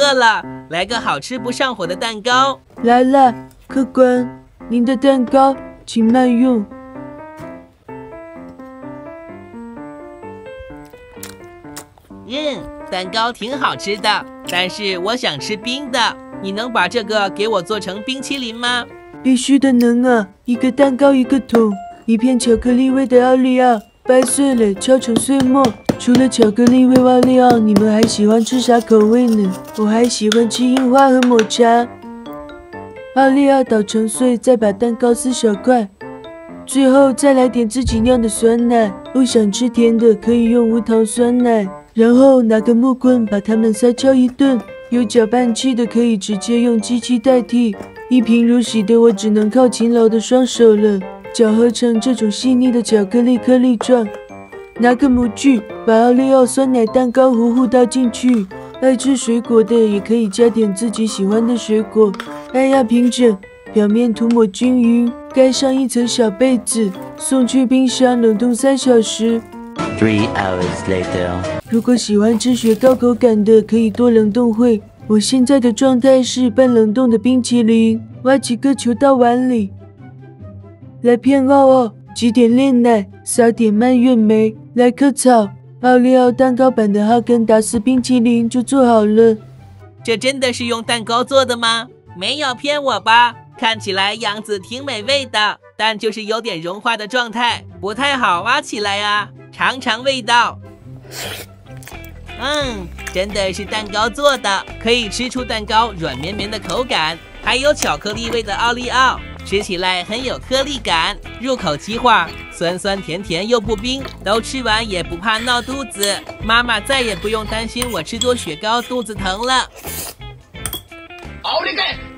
饿了，来个好吃不上火的蛋糕。来了，客官，您的蛋糕，请慢用。蛋糕挺好吃的，但是我想吃冰的。你能把这个给我做成冰淇淋吗？必须的，能啊！一个蛋糕一个桶，一片巧克力味的奥利奥，掰碎了敲成碎末。除了巧克力味奥利奥，你们还喜欢吃啥口味呢？我还喜欢吃樱花和抹茶。奥利奥捣成碎，再把蛋糕撕小块，最后再来点自己酿的酸奶。不想吃甜的，可以用无糖酸奶。然后拿个木棍把它们撒敲一顿。有搅拌器的可以直接用机器代替。一贫如洗的我只能靠勤劳的双手了，搅和成这种细腻的巧克力颗粒状。拿个模具把奥利奥酸奶蛋糕糊倒进去。爱吃水果的也可以加点自己喜欢的水果。按压平整，表面涂抹均匀，盖上一层小被子，送去冰箱冷冻3小时。3 hours later， 如果喜欢吃雪糕口感的，可以多冷冻会。我现在的状态是半冷冻的冰淇淋。挖几个球到碗里，来片奥奥，挤点炼奶，撒点蔓越莓，来颗草。奥利奥蛋糕版的哈根达斯冰淇淋就做好了。这真的是用蛋糕做的吗？没有骗我吧？看起来样子挺美味的，但就是有点融化的状态，不太好挖起来啊。尝尝味道。真的是蛋糕做的，可以吃出蛋糕软绵绵的口感，还有巧克力味的奥利奥，吃起来很有颗粒感，入口即化，酸酸甜甜又不冰，都吃完也不怕闹肚子。妈妈再也不用担心我吃多雪糕肚子疼了。奥利给！